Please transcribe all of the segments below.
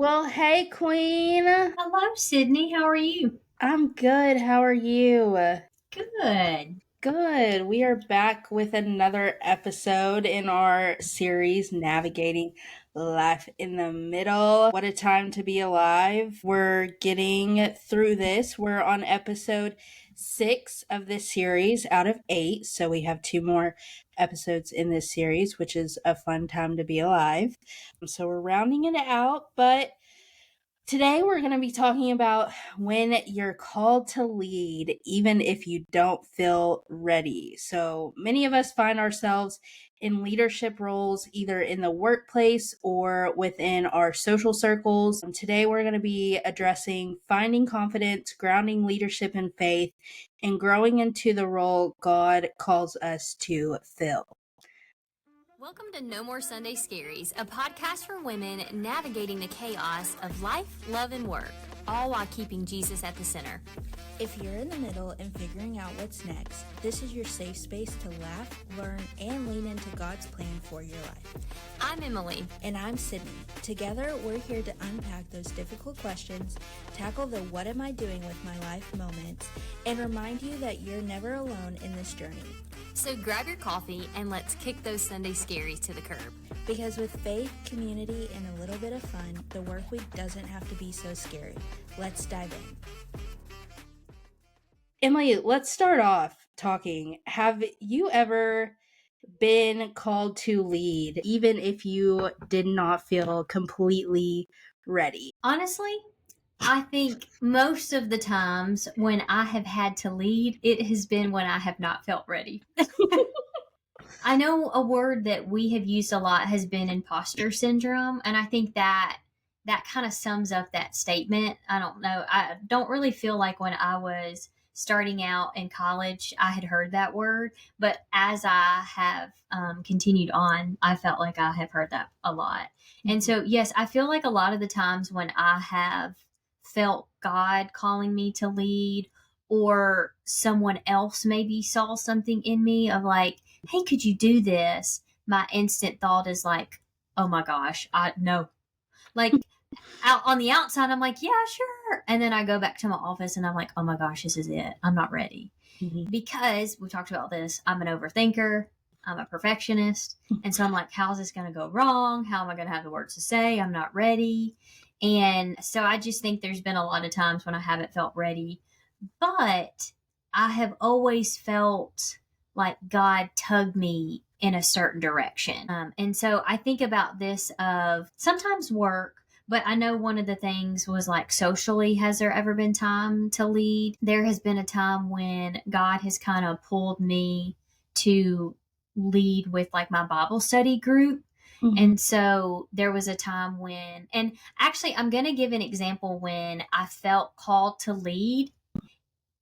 Well, hey, Queen. Hello, Sydney. How are you? I'm good. How are you? Good. Good. We are back with another episode in our series, Navigating Life in the Middle. What a time to be alive. We're getting through this. We're on episode 6 of this series out of 8. So we have 2 more episodes in this series, which is a fun time to be alive. So we're rounding it out, but today, we're going to be talking about when you're called to lead, even if you don't feel ready. So many of us find ourselves in leadership roles, either in the workplace or within our social circles. Today, we're going to be addressing finding confidence, grounding leadership in faith, and growing into the role God calls us to fill. Welcome to No More Sunday Scaries, a podcast for women navigating the chaos of life, love, and work, all while keeping Jesus at the center. If you're in the middle and figuring out what's next, this is your safe space to laugh, learn, and lean into God's plan for your life. I'm Emily. And I'm Sydney. Together, we're here to unpack those difficult questions, tackle the what am I doing with my life moments, and remind you that you're never alone in this journey. So grab your coffee and let's kick those Sunday scaries to the curb. Because with faith, community, and a little bit of fun, the work week doesn't have to be so scary. Let's dive in. Emily, let's start off talking. Have you ever been called to lead, even if you did not feel completely ready? Honestly, I think most of the times when I have had to lead, it has been when I have not felt ready. I know a word that we have used a lot has been imposter syndrome, and I think that kind of sums up that statement. I don't know. I don't really feel like when I was starting out in college, I had heard that word, but as I have continued on, I felt like I have heard that a lot. And so, yes, I feel like a lot of the times when I have felt God calling me to lead, or someone else maybe saw something in me of like, hey, could you do this? My instant thought is like, oh my gosh, no. Like out on the outside, I'm like, yeah, sure. And then I go back to my office and I'm like, oh my gosh, this is it. I'm not ready. Mm-hmm. Because we talked about this. I'm an overthinker. I'm a perfectionist. And so I'm like, how's this going to go wrong? How am I going to have the words to say? I'm not ready. And so I just think there's been a lot of times when I haven't felt ready, but I have always felt like God tugged me in a certain direction. And so I think about this of sometimes work, but I know one of the things was like socially, has there ever been time to lead? There has been a time when God has kind of pulled me to lead with like my Bible study group. Mm-hmm. And so there was a time when, and actually I'm going to give an example when I felt called to lead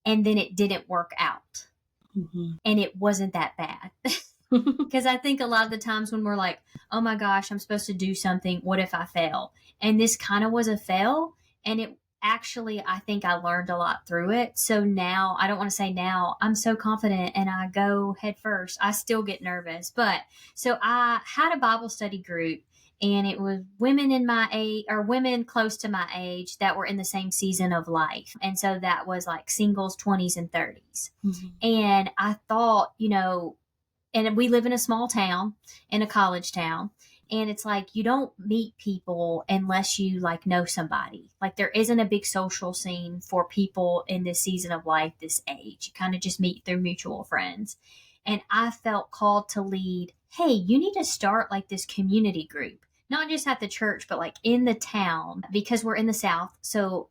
and then it didn't work out. Mm-hmm. And it wasn't that bad. Because I think a lot of the times when we're like, oh my gosh, I'm supposed to do something, what if I fail? And this kind of was a fail. And it actually, I think I learned a lot through it. So now, I don't want to say now, I'm so confident and I go head first. I still get nervous. But so I had a Bible study group, and it was women in my age, or women close to my age, that were in the same season of life. And so that was like singles, 20s and 30s. Mm-hmm. And I thought, and we live in a small town, in a college town. And it's like, you don't meet people unless you like know somebody. Like there isn't a big social scene for people in this season of life, this age. You kind of just meet through mutual friends. And I felt called to lead, hey, you need to start like this community group. Not just at the church, but like in the town, because we're in the South. So,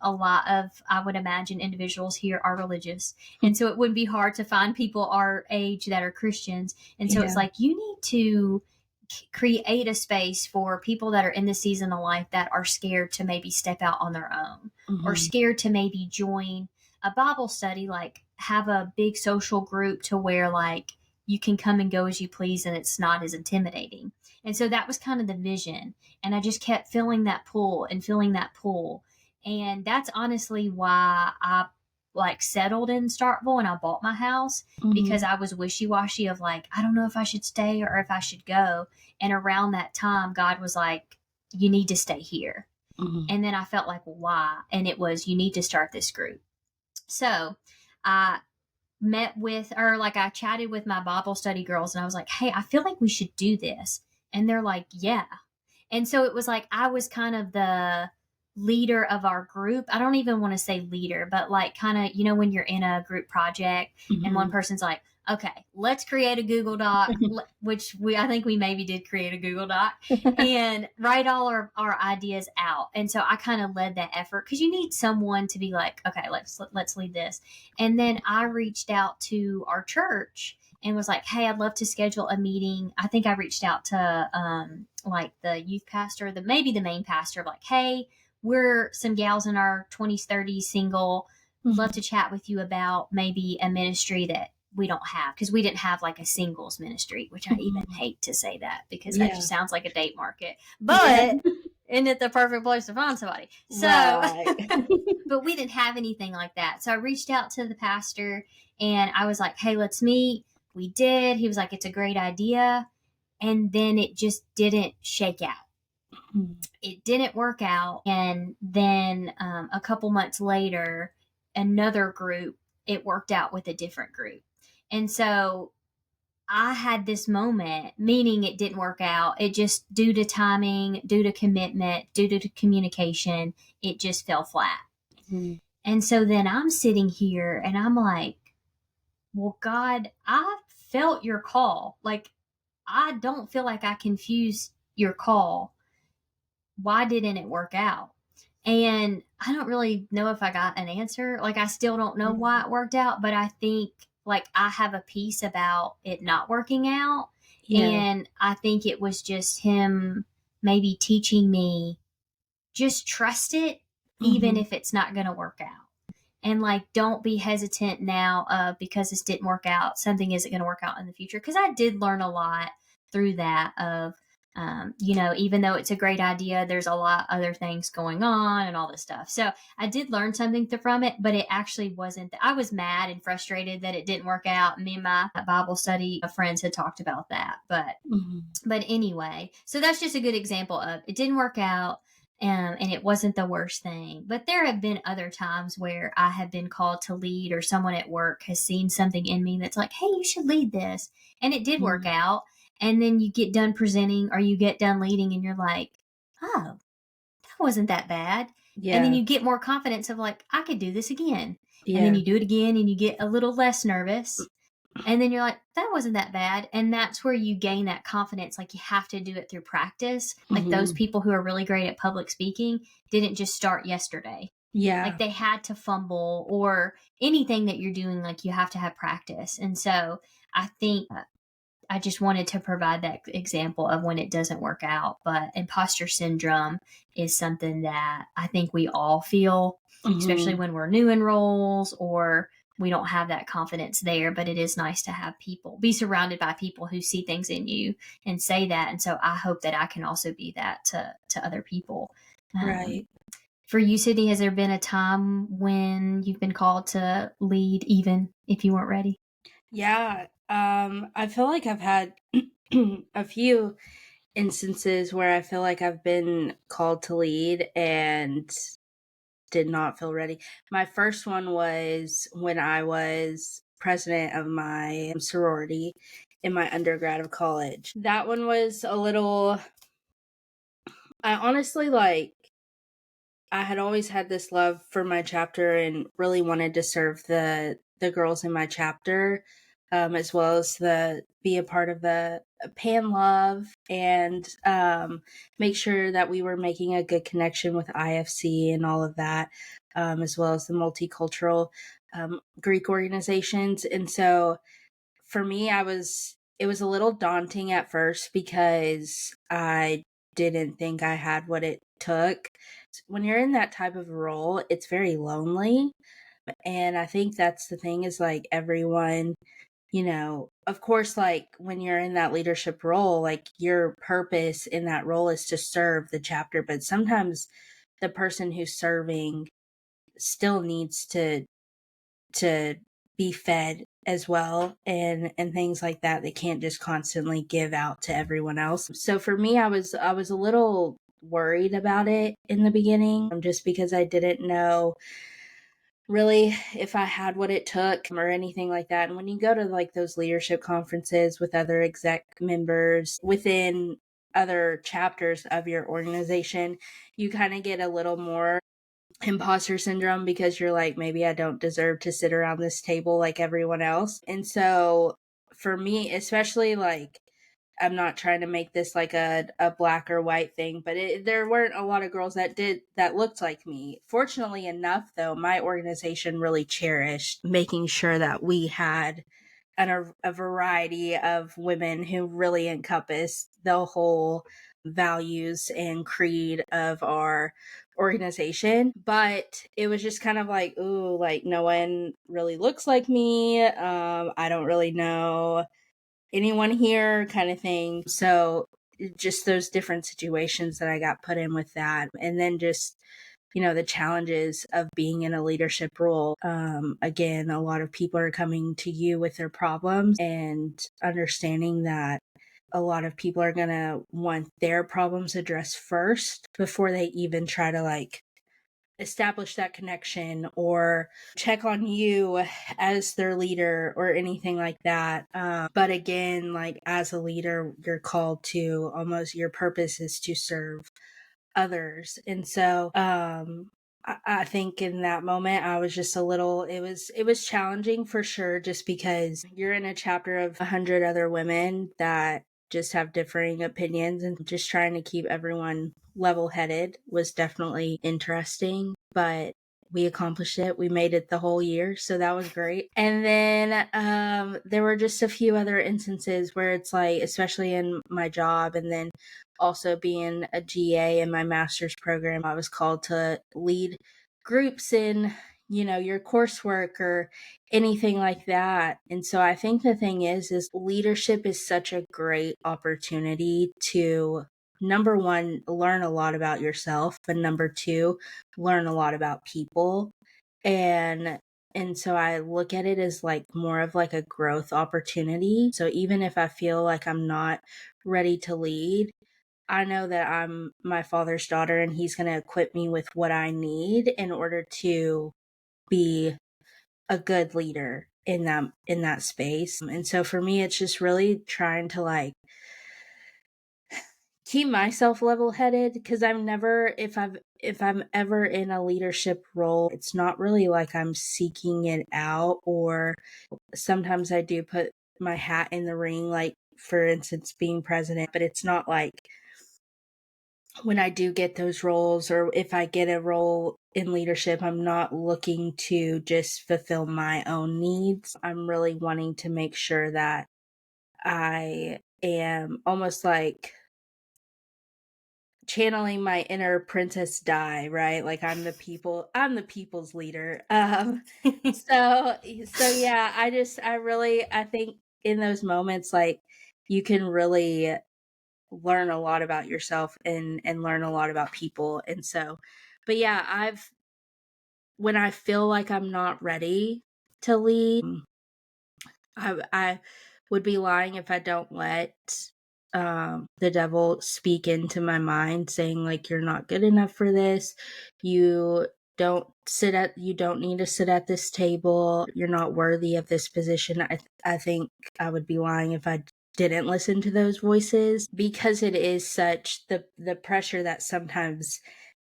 a lot of, I would imagine, individuals here are religious. And so it wouldn't be hard to find people our age that are Christians. And so It's like, you need to create a space for people that are in the season of life that are scared to maybe step out on their own, mm-hmm. or scared to maybe join a Bible study, like have a big social group to where like you can come and go as you please and it's not as intimidating. And so that was kind of the vision. And I just kept feeling that pull. And that's honestly why I like settled in Starkville and I bought my house, mm-hmm. because I was wishy-washy of like, I don't know if I should stay or if I should go. And around that time, God was like, you need to stay here. Mhm. And then I felt like, well, why? And it was, you need to start this group. So I I chatted with my Bible study girls, and I was like, hey, I feel like we should do this. And they're like, yeah. And so it was like, I was kind of the leader of our group. I don't even want to say leader, but like kind of, when you're in a group project and one person's like, okay, let's create a Google Doc, which I think we maybe did create a Google Doc and write all our ideas out. And so I kind of led that effort because you need someone to be like, okay, let's lead this. And then I reached out to our church and was like, hey, I'd love to schedule a meeting. I think I reached out to like the youth pastor, maybe the main pastor, like, hey, we're some gals in our 20s, 30s, single. Would love to chat with you about maybe a ministry that we don't have, because we didn't have like a singles ministry, which I even hate to say that because that just sounds like a date market. But isn't it the perfect place to find somebody? So, but we didn't have anything like that. So I reached out to the pastor and I was like, hey, let's meet. We did. He was like, it's a great idea. And then it just didn't shake out. It didn't work out. And then a couple months later, another group, it worked out with a different group. And so I had this moment, meaning it didn't work out. It just, due to timing, due to commitment, due to communication, it just fell flat. Mm-hmm. And so then I'm sitting here and I'm like, well, God, I felt your call. Like, I don't feel like I confused your call. Why didn't it work out? And I don't really know if I got an answer. Like, I still don't know why it worked out, but I think like I have a piece about it not working out. Yeah. And I think it was just him maybe teaching me, just trust it, even if it's not going to work out. And like, don't be hesitant now because this didn't work out. Something isn't going to work out in the future. Because I did learn a lot through that of, even though it's a great idea, there's a lot other things going on and all this stuff. So I did learn something from it, but it actually wasn't. I was mad and frustrated that it didn't work out. Me and my Bible study friends had talked about that, but anyway, so that's just a good example of it didn't work out. And it wasn't the worst thing. But there have been other times where I have been called to lead, or someone at work has seen something in me that's like, hey, you should lead this. And it did work out. And then you get done presenting or you get done leading and you're like, oh, that wasn't that bad. Yeah. And then you get more confidence of like, I could do this again. Yeah. And then you do it again and you get a little less nervous. And then you're like, that wasn't that bad. And that's where you gain that confidence. Like, you have to do it through practice. Like those people who are really great at public speaking didn't just start yesterday. Yeah. Like, they had to fumble, or anything that you're doing, like, you have to have practice. And so I think I just wanted to provide that example of when it doesn't work out. But imposter syndrome is something that I think we all feel, especially when we're new in roles or we don't have that confidence there. But it is nice to be surrounded by people who see things in you and say that. And so I hope that I can also be that to other people. Right. For you, Sydney, has there been a time when you've been called to lead even if you weren't ready? Yeah. I feel like I've had a few instances where I feel like I've been called to lead and did not feel ready. My first one was when I was president of my sorority in my undergrad of college. That one was a little, I honestly I had always had this love for my chapter and really wanted to serve the girls in my chapter, as well as be a part of the Pan Love and make sure that we were making a good connection with IFC and all of that, as well as the multicultural Greek organizations. And so for me, it was a little daunting at first because I didn't think I had what it took. When you're in that type of role, it's very lonely. And I think that's the thing is like everyone, of course, like when you're in that leadership role, like your purpose in that role is to serve the chapter. But sometimes the person who's serving still needs to be fed as well and things like that. They can't just constantly give out to everyone else. So for me, I was a little worried about it in the beginning, just because I didn't know really if I had what it took or anything like that. And when you go to like those leadership conferences with other exec members within other chapters of your organization, you kind of get a little more imposter syndrome because you're like, maybe I don't deserve to sit around this table like everyone else. And so for me, especially, like, I'm not trying to make this like a black or white thing, but there weren't a lot of girls that looked like me. Fortunately enough, though, my organization really cherished making sure that we had a variety of women who really encompass the whole values and creed of our organization. But it was just kind of like, ooh, like no one really looks like me. I don't really know anyone here, kind of thing. So just those different situations that I got put in with that. And then just, the challenges of being in a leadership role. Again, a lot of people are coming to you with their problems, and understanding that a lot of people are going to want their problems addressed first before they even try to like establish that connection or check on you as their leader or anything like that. But again, like as a leader, you're called to, almost your purpose is to serve others. And so I think in that moment I was just a little, it was challenging for sure, just because you're in a chapter of 100 other women that just have differing opinions, and just trying to keep everyone level headed was definitely interesting. But we accomplished it. We made it the whole year, so that was great. And then there were just a few other instances where it's like, especially in my job, and then also being a GA in my master's program, I was called to lead groups in, your coursework or anything like that. And so I think the thing is leadership is such a great opportunity to, number one, learn a lot about yourself, but number two, learn a lot about people. And so I look at it as like more of like a growth opportunity. So even if I feel like I'm not ready to lead, I know that I'm my father's daughter, and he's going to equip me with what I need in order to be a good leader in that space. And so for me, it's just really trying to like keep myself level-headed, because I'm never, if I'm ever in a leadership role, it's not really like I'm seeking it out. Or sometimes I do put my hat in the ring, like for instance being president, but it's not like when I do get those roles, or if I get a role in leadership, I'm not looking to just fulfill my own needs. I'm really wanting to make sure that I am almost like channeling my inner Princess Di, right? Like I'm the people's leader. So yeah, I think in those moments, like, you can really learn a lot about yourself and learn a lot about people. And so, but yeah, when I feel like I'm not ready to lead, I would be lying if I don't let the devil speak into my mind, saying like, you're not good enough for this, you you don't need to sit at this table, you're not worthy of this position. I think I would be lying if I didn't listen to those voices, because it is such the pressure that sometimes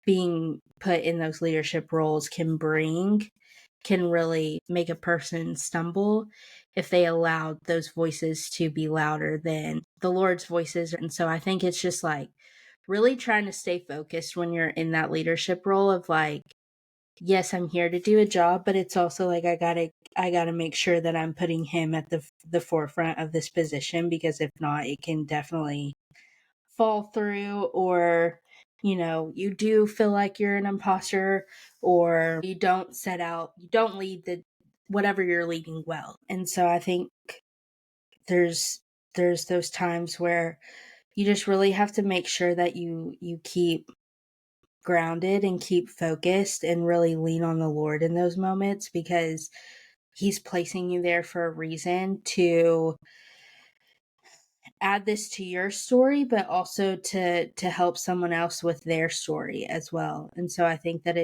being put in those leadership roles can really make a person stumble if they allow those voices to be louder than the Lord's voices. And so I think it's just like really trying to stay focused when you're in that leadership role of like, yes, I'm here to do a job, but it's also like I gotta make sure that I'm putting him at the forefront of this position, because if not, it can definitely fall through. Or you do feel like you're an imposter, or you don't lead the whatever you're leading well. And so I think there's those times where you just really have to make sure that you keep grounded and keep focused and really lean on the Lord in those moments, because he's placing you there for a reason, to add this to your story, but also to help someone else with their story as well. And so I think that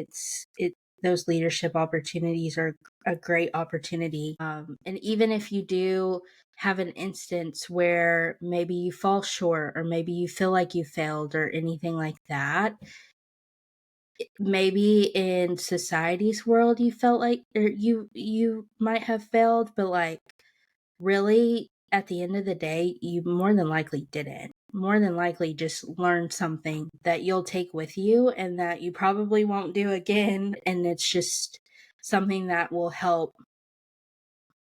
those leadership opportunities are a great opportunity. And even if you do have an instance where maybe you fall short or maybe you feel like you failed or anything like that, maybe in society's world you felt like, or you might have failed, but like really at the end of the day you more than likely didn't. More than likely just learned something that you'll take with you and that you probably won't do again, and it's just something that will help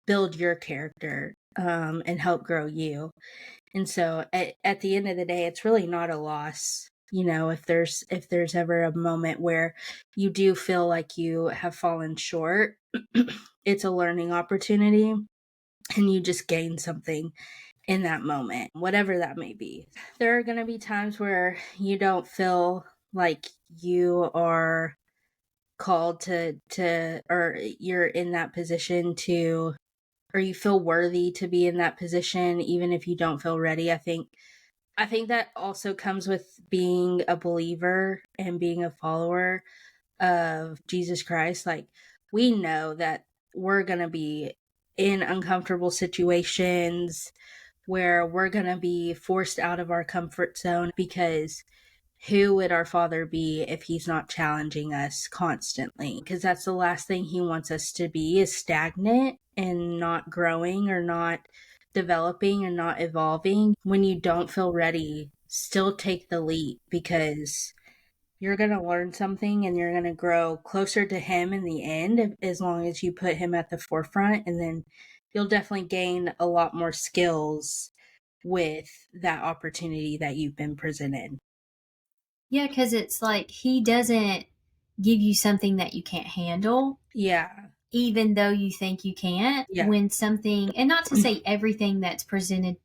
build your character, and help grow you. And so at the end of the day, it's really not a loss. You know, if there's ever a moment where you do feel like you have fallen short, it's a learning opportunity and you just gain something in that moment, whatever that may be. There are going to be times where you don't feel like you are called to or you're in that position to, or you feel worthy to be in that position even if you don't feel ready. I think that also comes with being a believer and being a follower of Jesus Christ. Like, we know that we're going to be in uncomfortable situations where we're going to be forced out of our comfort zone, because who would our Father be if he's not challenging us constantly? Because that's the last thing he wants us to be, is stagnant and not growing or not developing and not evolving. When you don't feel ready, still take the leap, because you're going to learn something and you're going to grow closer to him in the end, as long as you put him at the forefront. And then you'll definitely gain a lot more skills with that opportunity that you've been presented. Yeah, because it's like he doesn't give you something that you can't handle, Yeah. even though you think you can't. Yeah. When something, and not to say everything that's presented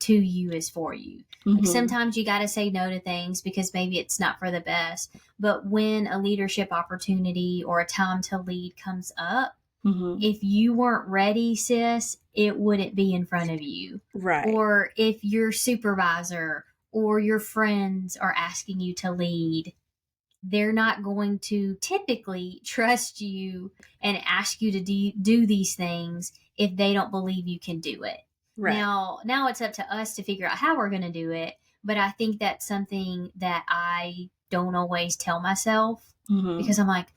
to you is for you. Like Mhm. sometimes you got to say no to things because maybe it's not for the best. But when a leadership opportunity or a time to lead comes up, Mhm. if you weren't ready, sis, it wouldn't be in front of you. Right. Or if your supervisor or your friends are asking you to lead, they're not going to typically trust you and ask you to do these things if they don't believe you can do it. Right. Now it's up to us to figure out how we're going to do it. But I think that's something that I don't always tell myself, Mhm. because I'm like,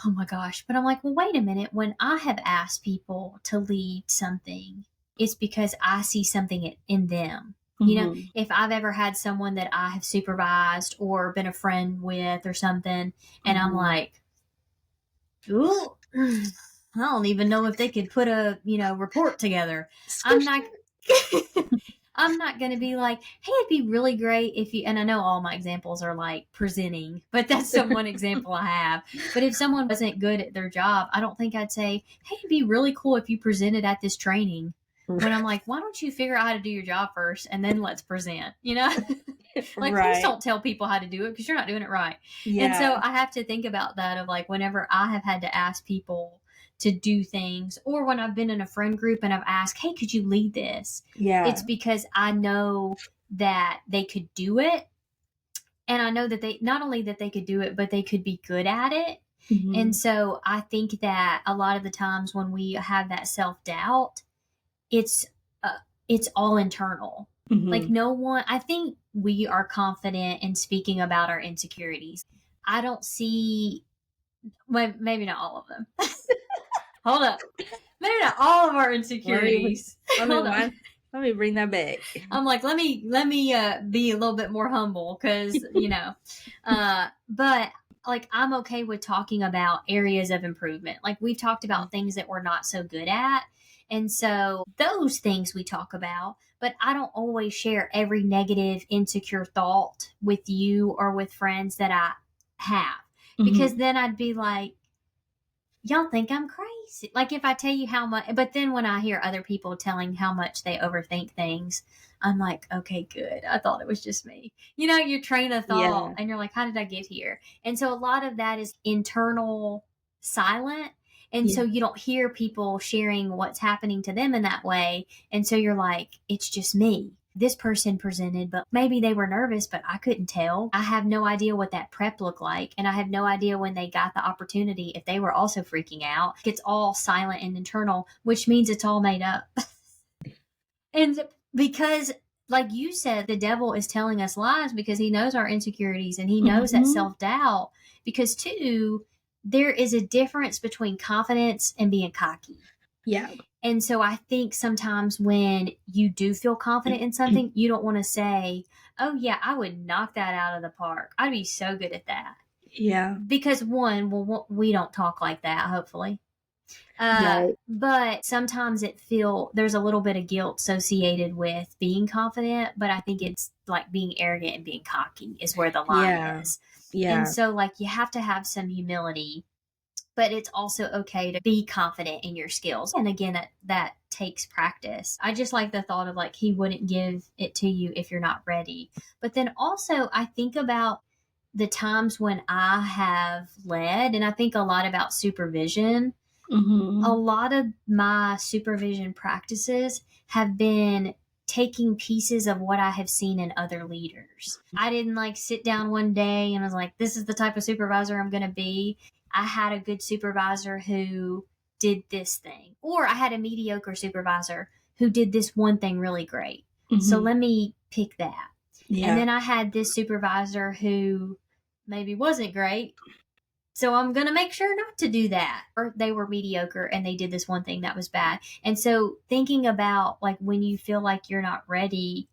oh my gosh. But I'm like, well, wait a minute. When I have asked people to lead something, it's because I see something in them. You know, Mhm. if I've ever had someone that I have supervised or been a friend with or something, and I'm Mhm. like, ooh, I don't even know if they could put a, report together. I'm not I'm not going to be like, hey, it'd be really great if you, and I know all my examples are like presenting, but that's the one example I have. But if someone wasn't good at their job, I don't think I'd say, hey, it'd be really cool if you presented at this training. When I'm like, why don't you figure out how to do your job first and then let's present, Like, please Right. don't tell people how to do it because you're not doing it right. Yeah. And so I have to think about that, of like, whenever I have had to ask people to do things, or when I've been in a friend group and I've asked, hey, could you lead this? Yeah. It's because I know that they could do it. And I know that they, not only that they could do it, but they could be good at it. Mhm. And so I think that a lot of the times when we have that self-doubt, it's uh, it's all internal. Mhm. Like, no one, I think we are confident in speaking about our insecurities. I don't see, well, maybe not all of them. Hold up. Maybe not all of our insecurities. Hold on. Let me bring that back. I'm like, let me be a little bit more humble, because but like, I'm okay with talking about areas of improvement. Like, we've talked about things that we're not so good at, and so those things we talk about. But I don't always share every negative, insecure thought with you or with friends that I have, because Mhm. then I'd be like, y'all think I'm crazy. Like, if I tell you how much, but then when I hear other people telling how much they overthink things, I'm like, okay, good. I thought it was just me. Your train of thought, Yeah. and you're like, how did I get here? And so a lot of that is internal silent. And so Yeah. you don't hear people sharing what's happening to them in that way. And so you're like, it's just me. this person presented, but maybe they were nervous, but I couldn't tell. I have no idea what that prep looked like. And I have no idea when they got the opportunity if they were also freaking out. It's all silent and internal, which means it's all made up. And because, like you said, the devil is telling us lies because he knows our insecurities and he knows that self-doubt. Because, too, there is a difference between confidence and being cocky. Yeah. And so I think sometimes when you do feel confident in something, you don't want to say, oh, yeah, I would knock that out of the park. I'd be so good at that. Yeah. Because one, well, we don't talk like that, hopefully. Right. But sometimes there's a little bit of guilt associated with being confident, but I think it's like being arrogant and being cocky is where the line is. Yeah. And so like you have to have some humility, but it's also okay to be confident in your skills. And again, that takes practice. I just like the thought of like, he wouldn't give it to you if you're not ready. But then also I think about the times when I have led, and I think a lot about supervision. A lot of my supervision practices have been taking pieces of what I have seen in other leaders. I didn't like sit down one day and I was like, this is the type of supervisor I'm going to be. I had a good supervisor who did this thing, or I had a mediocre supervisor who did this one thing really great. So let me pick that. Yeah. And then I had this supervisor who maybe wasn't great. So I'm going to make sure not to do that. Or they were mediocre and they did this one thing that was bad. And so thinking about like when you feel like you're not ready,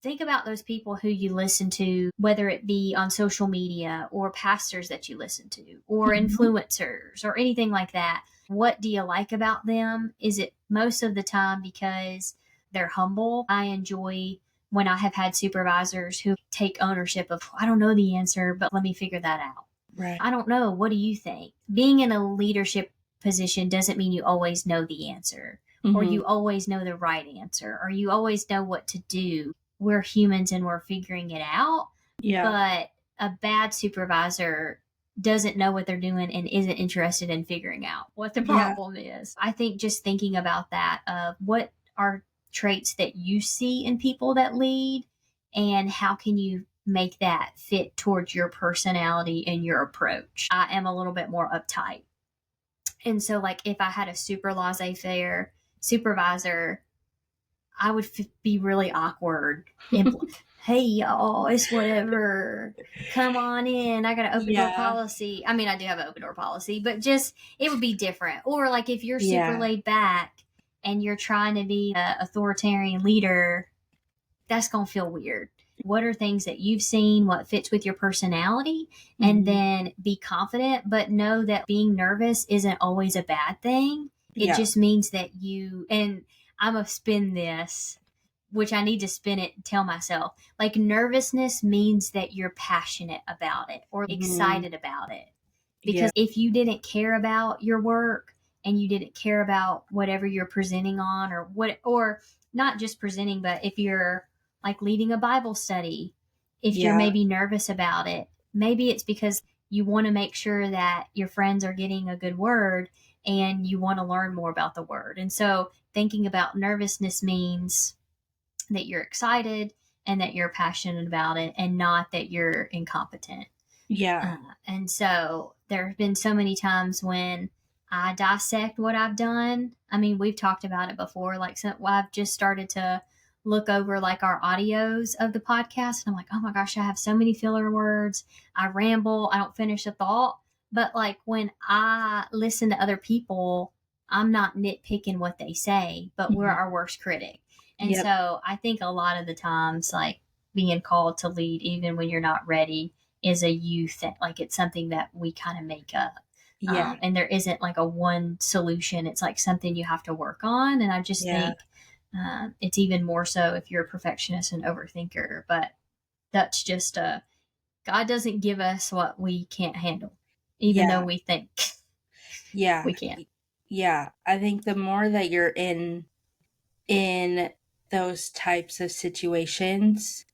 think about those people who you listen to, whether it be on social media or pastors that you listen to or influencers or anything like that. What do you like about them? Is it most of the time because they're humble? I enjoy when I have had supervisors who take ownership of, I don't know the answer, but let me figure that out. Right. I don't know. What do you think? Being in a leadership position doesn't mean you always know the answer or you always know the right answer or you always know what to do. We're humans and we're figuring it out. Yeah. But a bad supervisor doesn't know what they're doing and isn't interested in figuring out what the problem is. I think just thinking about that of what are traits that you see in people that lead and how can you make that fit towards your personality and your approach. I am a little bit more uptight. And so like if I had a super laissez-faire supervisor, I would be really awkward. Hey y'all, it's whatever. Come on in. I got an open door policy. I mean, I do have an open door policy, but just it would be different. Or like if you're super laid back and you're trying to be an authoritarian leader, that's going to feel weird. What are things that you've seen, what fits with your personality, and then be confident, but know that being nervous isn't always a bad thing. It just means that and I'm going to spin this, which I need to spin it and tell myself, like nervousness means that you're passionate about it or excited about it. Because if you didn't care about your work and you didn't care about whatever you're presenting on or not just presenting, but if you're like leading a Bible study, if you're maybe nervous about it, maybe it's because you want to make sure that your friends are getting a good word and you want to learn more about the word. And so thinking about nervousness means that you're excited and that you're passionate about it and not that you're incompetent. Yeah. And so there have been so many times when I dissect what I've done. I mean, we've talked about it before. Like I've just started to look over like our audios of the podcast. And I'm like, oh my gosh, I have so many filler words. I ramble. I don't finish a thought. But like when I listen to other people, I'm not nitpicking what they say, but we're our worst critic. And so I think a lot of the times like being called to lead, even when you're not ready, is a you thing. Like it's something that we kind of make up. And there isn't like a one solution. It's like something you have to work on. And I just think it's even more so if you're a perfectionist and overthinker, but that's just God doesn't give us what we can't handle, even though we think we can. Yeah. I think the more that you're in those types of situations,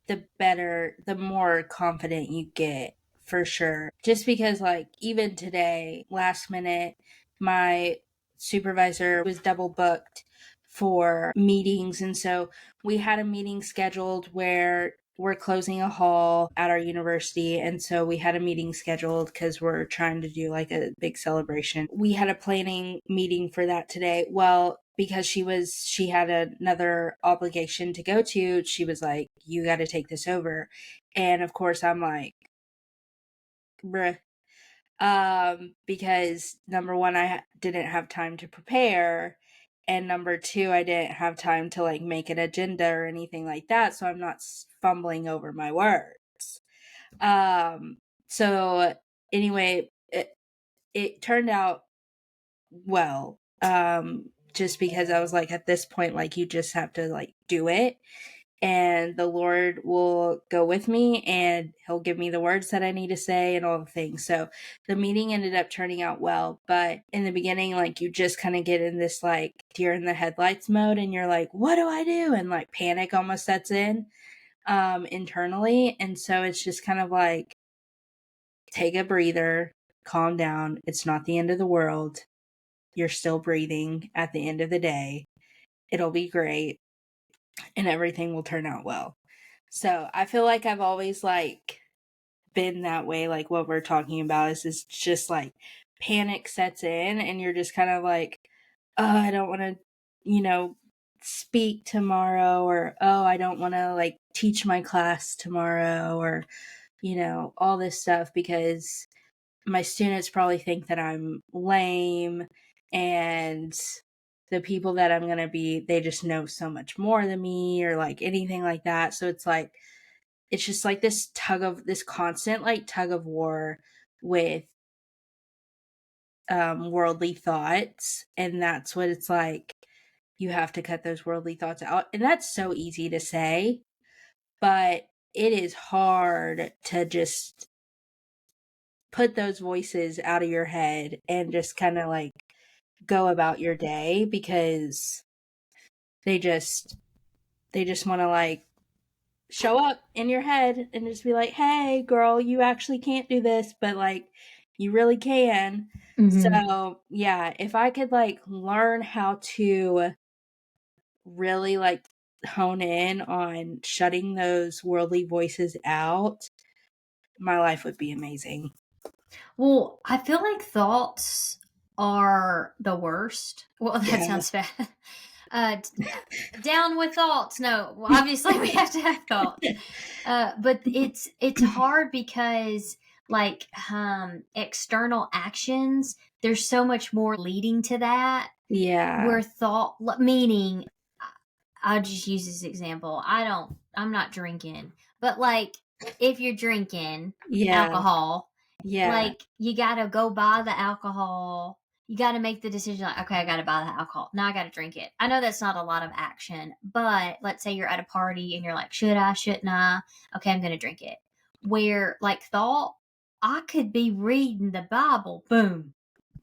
the better, the more confident you get, for sure. Just because like even today, last minute, my supervisor was double booked for meetings. And so we had a meeting scheduled where we're closing a hall at our university. And so we had a meeting scheduled because we're trying to do like a big celebration. We had a planning meeting for that today. Well, because she had another obligation to go to, she was like, you got to take this over. And of course I'm like, bruh. Because number one, I didn't have time to prepare, and number two, I didn't have time to like make an agenda or anything like that, so I'm not fumbling over my words. So anyway, it turned out well. Just because I was like, at this point, like, you just have to like do it, and the Lord will go with me and he'll give me the words that I need to say and all the things. So the meeting ended up turning out well, but in the beginning, like, you just kind of get in this like deer in the headlights mode, and you're like, what do I do? And like panic almost sets in internally. And so it's just kind of like, take a breather, calm down. It's not the end of the world. You're still breathing at the end of the day. It'll be great and everything will turn out well. So I feel like I've always like been that way. Like what we're talking about is just like panic sets in and you're just kind of like, oh, I don't want to, speak tomorrow, or oh, I don't want to like teach my class tomorrow, or, all this stuff because my students probably think that I'm lame, and the people that I'm going to be, they just know so much more than me, or like anything like that. So it's just like this constant like tug of war with worldly thoughts. And that's what it's like. You have to cut those worldly thoughts out. And that's so easy to say, but it is hard to just put those voices out of your head and just kind of like go about your day, because they just want to like show up in your head and just be like, hey girl, you actually can't do this, but like you really can. So yeah, if I could like learn how to really like hone in on shutting those worldly voices out, my life would be amazing. Well, I feel like thoughts are the worst. Well, that sounds bad. Down with thoughts. No, well, obviously we have to have thoughts. But it's hard because like external actions, there's so much more leading to that. Yeah. Where thought, meaning, I'll just use this example. I'm not drinking, but like if you're drinking alcohol, like you gotta go buy the alcohol. You gotta make the decision like, okay, I gotta buy the alcohol. Now I gotta drink it. I know that's not a lot of action, but let's say you're at a party and you're like, should I, shouldn't I? Okay, I'm gonna drink it. Where like thought, I could be reading the Bible, boom.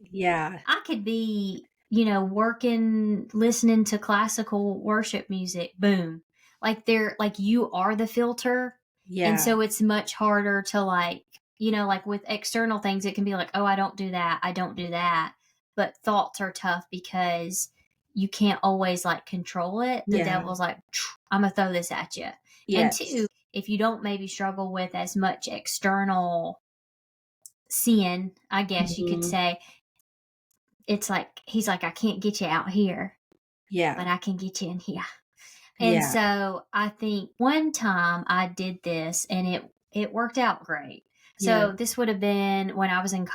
Yeah. I could be, working, listening to classical worship music, boom. Like you are the filter. Yeah. And so it's much harder to like, like with external things, it can be like, oh, I don't do that. I don't do that. But thoughts are tough because you can't always like control it. The devil's like, I'm going to throw this at you. Yes. And two, if you don't maybe struggle with as much external sin, I guess you could say, it's like, he's like, I can't get you out here. Yeah. But I can get you in here. And so I think one time I did this and it worked out great. So this would have been when I was in in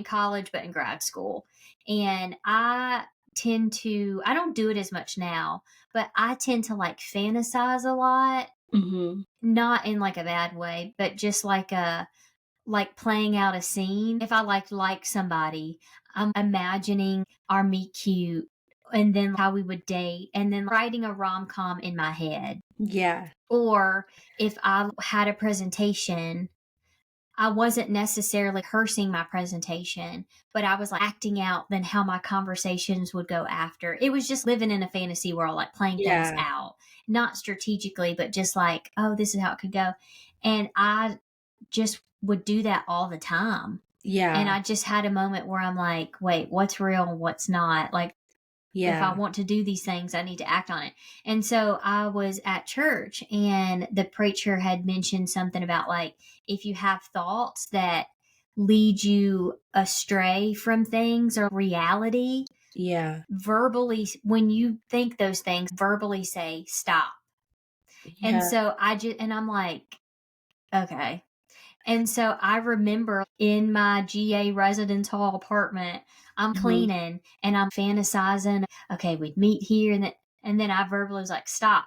college, but in grad school. And I don't do it as much now, but I tend to like fantasize a lot, not in like a bad way, but just like playing out a scene. If I like somebody, I'm imagining our meet cute and then how we would date and then writing a rom-com in my head. Yeah. Or if I had a presentation, I wasn't necessarily rehearsing my presentation, but I was like acting out then how my conversations would go after. It was just living in a fantasy world, like playing things out, not strategically, but just like, oh, this is how it could go. And I just would do that all the time. Yeah. And I just had a moment where I'm like, wait, what's real and what's not? Like, If I Yeah. want to do these things, I need to act on it. And so I was at church and the preacher had mentioned something about like, if you have thoughts that lead you astray from things or reality, Yeah. verbally, when you think those things, verbally say stop. And Yeah. so I'm like, okay. And so I remember in my GA residence hall apartment, I'm Mhm. cleaning and I'm fantasizing, okay, we'd meet here and then I verbally was like, stop.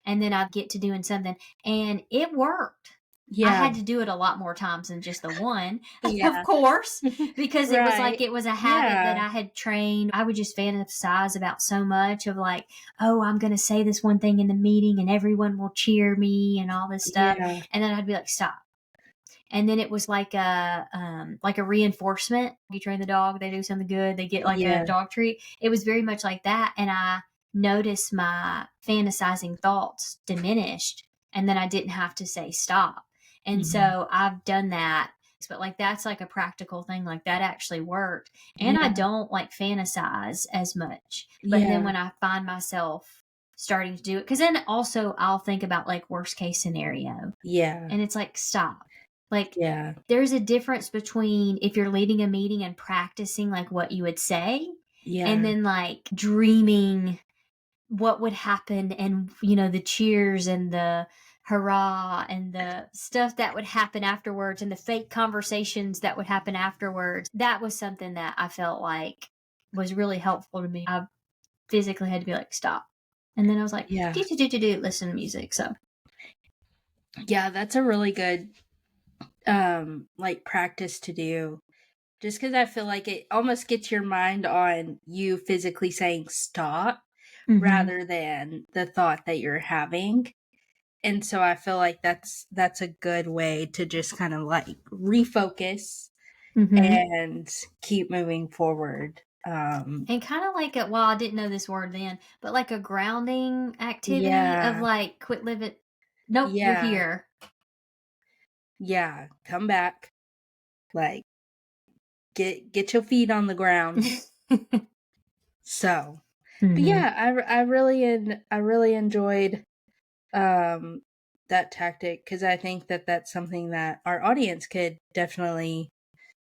And then I'd get to doing something. And it worked. I Yeah. had to do it a lot more times than just the one, of Yeah. course, because it was like Right. it was a habit that Yeah. I had trained. I would just fantasize about so much of like, oh, I'm going to say this one thing in the meeting and everyone will cheer me and all this stuff. Yeah. And then I'd be like, stop. And then it was like a reinforcement. You train the dog, they do something good, they get like a Yeah. dog treat. It was very much like that. And I noticed my fantasizing thoughts diminished. And then I didn't have to say stop. And Mhm. so I've done that. But like that's like a practical thing. Like that actually worked. And I Yeah. don't like fantasize as much. But then Yeah. when I find myself starting to do it, because then also I'll think about like worst case scenario. Yeah. And it's like, stop. Like, Yeah. there's a difference between if you're leading a meeting and practicing like what you would say, and Yeah. then like dreaming what would happen and, you know, the cheers and the hurrah and the stuff that would happen afterwards and the fake conversations that would happen afterwards. That was something that I felt like was really helpful to me. I physically had to be like, stop. And then I was like, Yeah. listen to music. So, Yeah, that's a really good like practice to do. Just cuz I feel like it almost gets your mind on you physically saying stop mm-hmm, rather than the thought that you're having. And so I feel like that's a good way to just kind of like refocus mm-hmm. and keep moving forward. And kind of like well, I didn't know this word then, but like a grounding activity of Yeah. like, quit living. Nope, you're Yeah. here. Yeah, come back. Like get your feet on the ground. So, but hmm yeah, I really enjoyed um that tactic cuz I think that that's something that our audience could definitely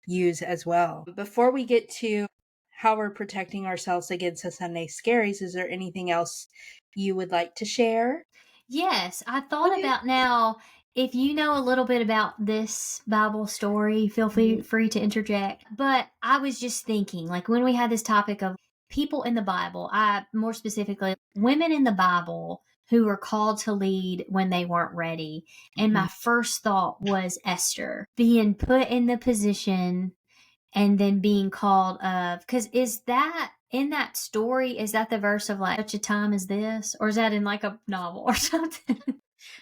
use as well. Before we get to how we're protecting ourselves against the Sunday scaries, is there anything else you would like to share? Yes, I thought Okay. about now. If you know a little bit about this Bible story, feel Mhm. free to interject. But I was just thinking, like when we had this topic of people in the Bible, I more specifically, women in the Bible who were called to lead when they weren't ready. And Mhm. my first thought was Esther being put in the position and then being called of, because is that in that story, is that the verse of like such a time as this, or is that in like a novel or something?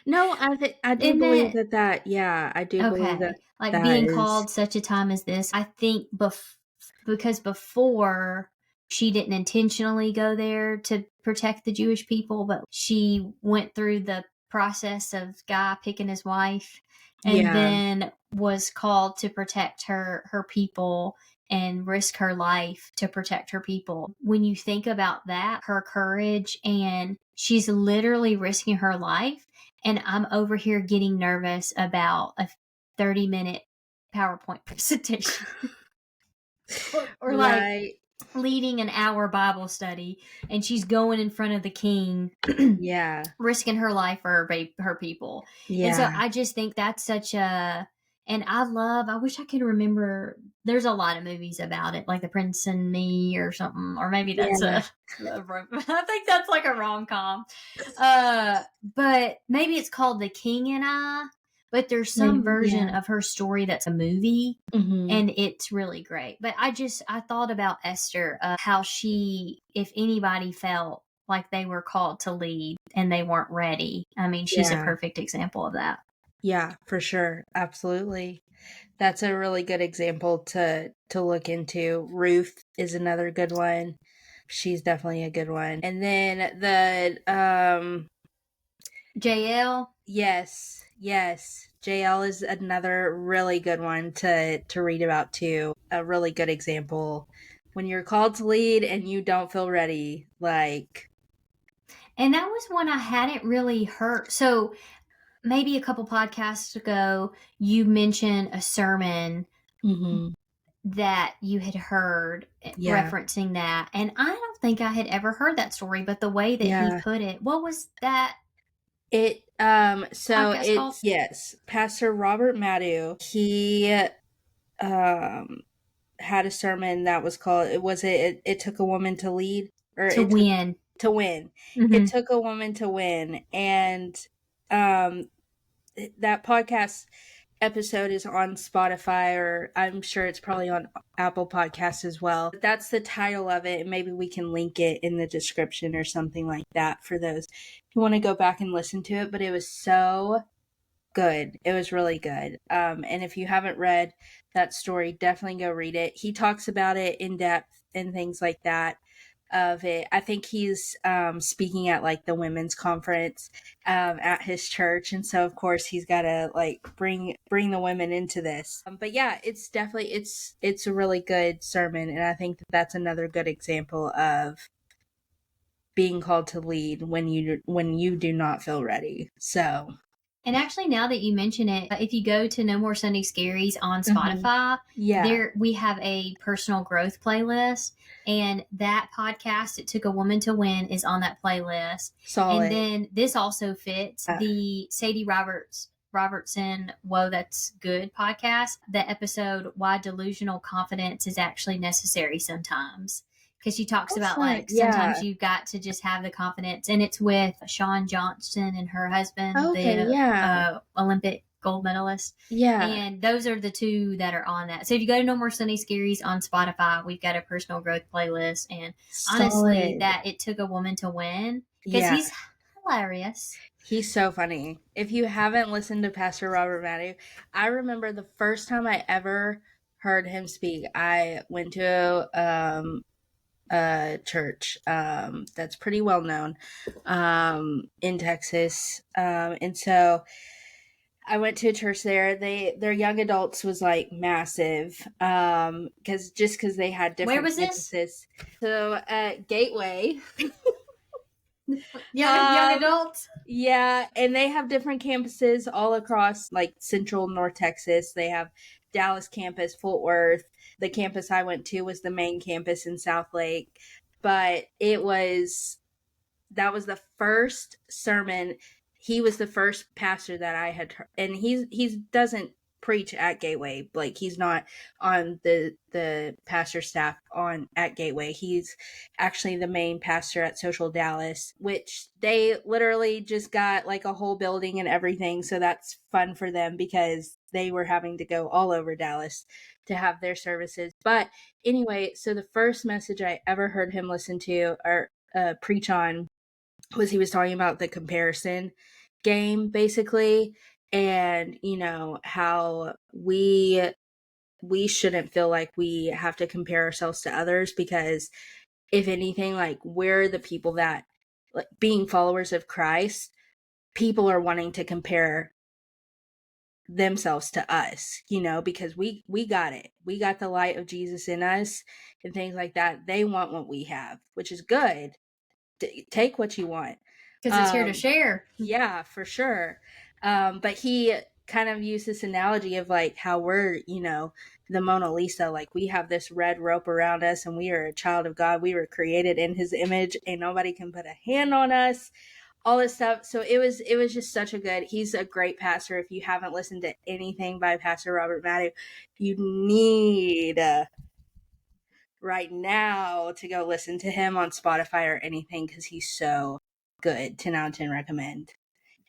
No, I do Isn't believe it? that yeah, I do believe that Okay, like that being is called such a time as this, I think because before she didn't intentionally go there to protect the Jewish people, but she went through the process of guy picking his wife and yeah, then was called to protect her people and risk her life to protect her people. When you think about that, her courage, and she's literally risking her life, and I'm over here getting nervous about a 30-minute PowerPoint presentation or like right. leading an hour Bible study, and she's going in front of the king Yeah, risking her life for her people. And so yeah, I just think that's such a, and I wish I could remember, there's a lot of movies about it, like The Prince and Me or something, or maybe that's yeah. I think that's like a rom-com. But maybe it's called The King and I, but there's some Maybe, version yeah. of her story that's a movie, Mhm. and it's really great. But I thought about Esther, how she, if anybody felt like they were called to lead and they weren't ready, I mean, she's a Yeah, perfect example of that. yeah, for sure, absolutely. That's a really good example to look into. Ruth is another good one. She's definitely a good one. And then JL. yes, yes. JL is another really good one to read about too. A really good example when you're called to lead and you don't feel ready. Like, And that was one I hadn't really heard. So maybe a couple podcasts ago, you mentioned a sermon that you had heard referencing that. And I don't think I had ever heard that story, but the way that he put it, what was that? So podcast called? Yes, Pastor Robert Madu, he had a sermon that was called, it took a woman to lead, or To win. To win. Mm-hmm. It took a woman to win. And that podcast episode is on Spotify, or I'm sure it's probably on Apple Podcasts as well. But that's the title of it, and maybe we can link it in the description or something like that for those who want to go back and listen to it. But it was so good. It was really good. And if you haven't read that story, definitely go read it. He talks about it in depth and things like that of it. I think he's speaking at like the women's conference at his church, and so of course he's got to like bring the women into this. But yeah, it's definitely it's a really good sermon, and I think that's another good example of being called to lead when you do not feel ready. So. And actually, now that you mention it, if you go to No More Sunday Scaries on Spotify, there we have a personal growth playlist, and that podcast, It Took a Woman to Win, is on that playlist. Solid. And then this also fits the Sadie Robertson Whoa That's Good podcast, the episode Why Delusional Confidence is Actually Necessary Sometimes. Because she talks about like sometimes you've got to just have the confidence, and it's with Shawn Johnson and her husband, the Olympic gold medalist. Yeah, and those are the two that are on that. So if you go to No More Sunday Scaries on Spotify, we've got a personal growth playlist, and honestly, that It Took a Woman to Win, because he's hilarious. He's so funny. If you haven't listened to Pastor Robert Madu, I remember the first time I ever heard him speak. I went to church that's pretty well known in Texas, and so I went to a church there. Their young adults was like massive, because they had different. Where was campuses. This? So at Gateway. young adults. Yeah, and they have different campuses all across like central North Texas. They have Dallas campus, Fort Worth. The campus I went to was the main campus in Southlake. But that was the first sermon. He was the first pastor that I had heard, and he doesn't preach at Gateway. Like, he's not on the pastor staff at Gateway. He's actually the main pastor at Social Dallas, which they literally just got like a whole building and everything. So that's fun for them because they were having to go all over Dallas to have their services. But anyway, so the first message I ever heard him listen to or preach on was he was talking about the comparison game, basically. And, how we shouldn't feel like we have to compare ourselves to others, because if anything, like, we're the people that, like, being followers of Christ, people are wanting to compare themselves to us, because we got it. We got the light of Jesus in us and things like that. They want what we have, which is good. Take what you want. Because it's here to share. Yeah, for sure. But he kind of used this analogy of like how we're, the Mona Lisa, like we have this red rope around us and we are a child of God. We were created in his image and nobody can put a hand on us, all this stuff. So it was just he's a great pastor. If you haven't listened to anything by Pastor Robert Madu, you need right now to go listen to him on Spotify or anything, because he's so good. 10 out of 10 recommend.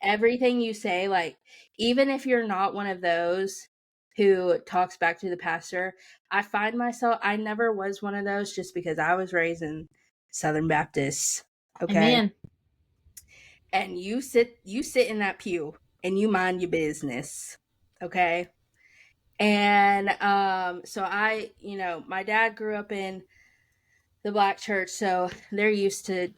Everything you say, like, even if you're not one of those who talks back to the pastor, I find myself, I never was one of those, just because I was raised in Southern Baptist. Okay. Amen. And you sit in that pew and you mind your business. Okay. And so my dad grew up in the Black church, so they're used to,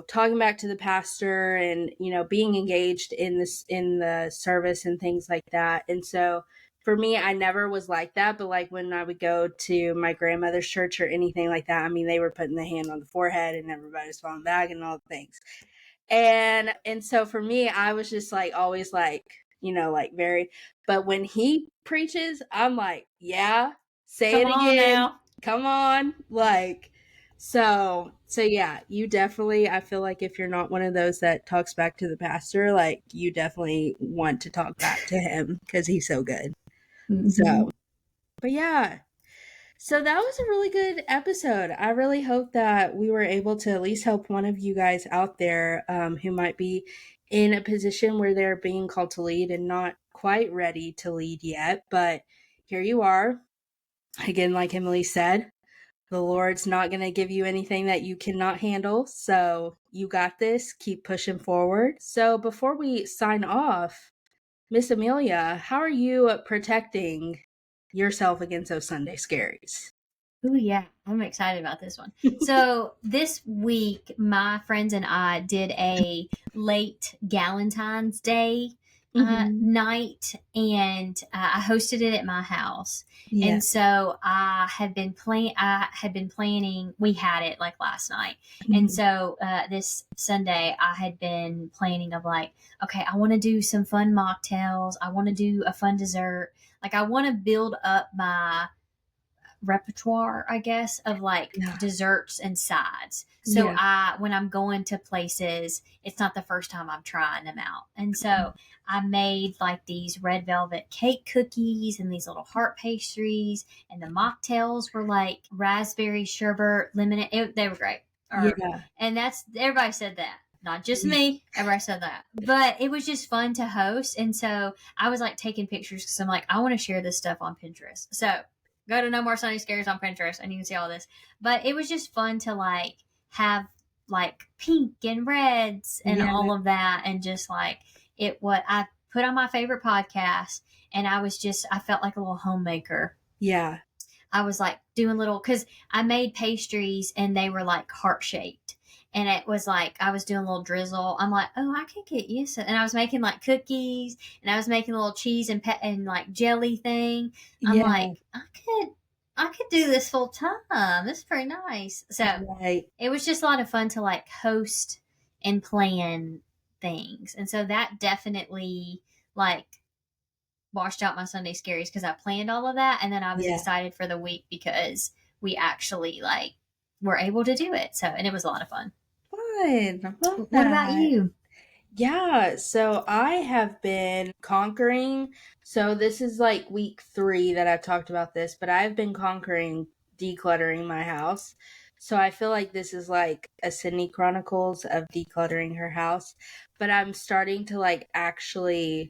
talking back to the pastor and, being engaged in the service and things like that. And so for me, I never was like that, but like when I would go to my grandmother's church or anything like that, I mean, they were putting the hand on the forehead and everybody's falling back and all the things. And so for me, I was just like always like, like very, but when he preaches, I'm like, yeah, say Come it on again. now. Come on. Like, so yeah, you definitely, I feel like if you're not one of those that talks back to the pastor, like you definitely want to talk back to him because he's so good. So, but yeah, so that was a really good episode. I really hope that we were able to at least help one of you guys out there who might be in a position where they're being called to lead and not quite ready to lead yet. But here you are. Again, like Emily said, the Lord's not going to give you anything that you cannot handle. So you got this. Keep pushing forward. So before we sign off, Miss Amelia, how are you protecting yourself against those Sunday scaries? Oh yeah, I'm excited about this one. So this week, my friends and I did a late Galentine's Day night, and I hosted it at my house. Yeah. And so I had been planning. We had it like last night, and so this Sunday I had been planning of like, okay, I want to do some fun mocktails. I want to do a fun dessert. Like I want to build up my repertoire, I guess, of like desserts and sides. So when I'm going to places, it's not the first time I'm trying them out. And so I made like these red velvet cake cookies and these little heart pastries, and the mocktails were like raspberry sherbet lemonade. They were great. And that's, everybody said that. Not just me. Everybody said that. But it was just fun to host. And so I was like taking pictures because I'm like, I want to share this stuff on Pinterest. So go to No More Sunday Scares on Pinterest and you can see all this. But it was just fun to like have like pink and reds and all of that, and just like what I put on my favorite podcast, and I felt like a little homemaker. Yeah. I was like doing because I made pastries and they were like heart shaped. And it was like I was doing a little drizzle. I'm like, oh, I could get used to it. And I was making like cookies, and I was making a little cheese and like jelly thing. I'm like, I could do this full time. This is pretty nice. So it was just a lot of fun to like host and plan things. And so that definitely like washed out my Sunday scaries because I planned all of that. And then I was excited for the week because we actually like were able to do it. So, and it was a lot of fun. Fun. What about you? Yeah, so I have been conquering. So this is like week 3 that I've talked about this, but I've been conquering decluttering my house. So I feel like this is like a Sydney Chronicles of decluttering her house, but I'm starting to like actually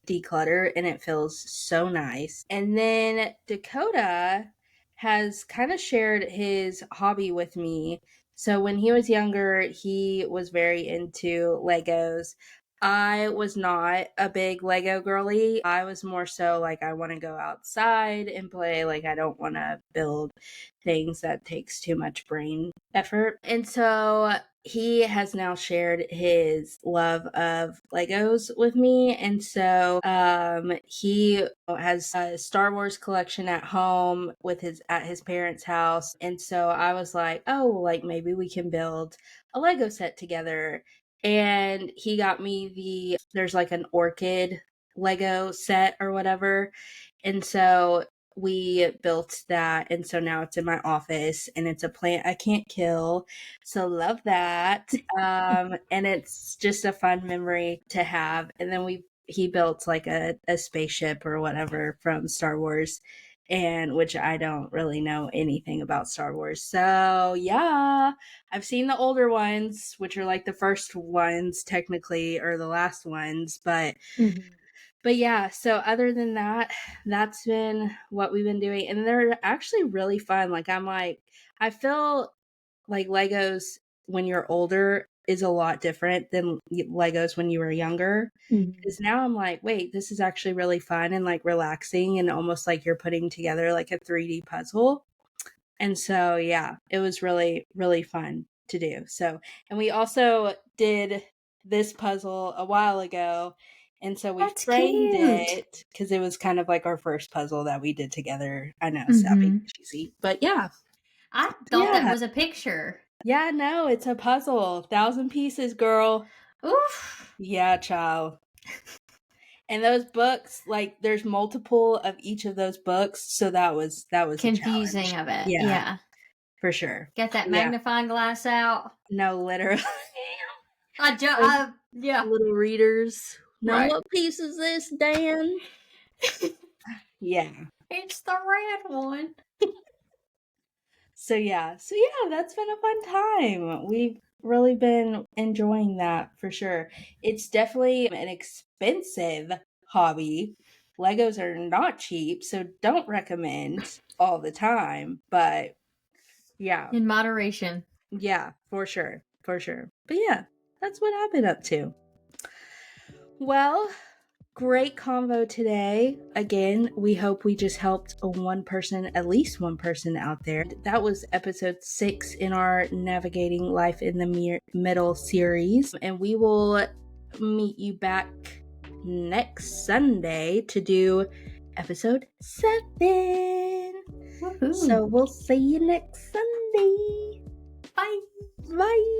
declutter and it feels so nice. And then Dakota has kind of shared his hobby with me. So when he was younger, he was very into Legos. I was not a big Lego girly. I was more so like I want to go outside and play. Like I don't want to build things that takes too much brain effort. And so he has now shared his love of Legos with me. And so he has a Star Wars collection at home at his parents' house. And so I was like, oh, like maybe we can build a Lego set together. And he got me there's like an orchid Lego set or whatever. And so we built that, and so now it's in my office, and it's a plant I can't kill, so love that. And it's just a fun memory to have. And then he built like a spaceship or whatever from Star Wars, and which I don't really know anything about Star Wars. So yeah, I've seen the older ones, which are like the first ones technically, or the last ones, but But yeah, so other than that, that's been what we've been doing. And they're actually really fun. I feel like Legos when you're older is a lot different than Legos when you were younger. Because now I'm like, wait, this is actually really fun and like relaxing and almost like you're putting together like a 3D puzzle. And so, yeah, it was really, really fun to do. So, and we also did this puzzle a while ago. And so we That's framed cute. it because it was kind of like our first puzzle that we did together. I know, Mm-hmm. cheesy. But yeah. I thought that Yeah. was a picture. Yeah, no, it's a puzzle. 1,000 pieces, girl. Oof. Yeah, child. And those books, like, there's multiple of each of those books, so that was a Confusing, challenge. I bet. Yeah, Yeah. for sure. Get that Yeah. magnifying glass out. No, literally. Yeah. Little readers. Now, Right. what piece is this, Dan? Yeah. It's the red one. So yeah, that's been a fun time. We've really been enjoying that for sure. It's definitely an expensive hobby. Legos are not cheap, so don't recommend all the time. But yeah, In moderation. yeah, for sure. For sure. But yeah, that's what I've been up to. Well, great convo today. Again, we hope we just helped at least one person out there. That was episode 6 in our Navigating Life in the Middle series. And we will meet you back next Sunday to do episode 7. Woohoo. So we'll see you next Sunday. Bye. Bye.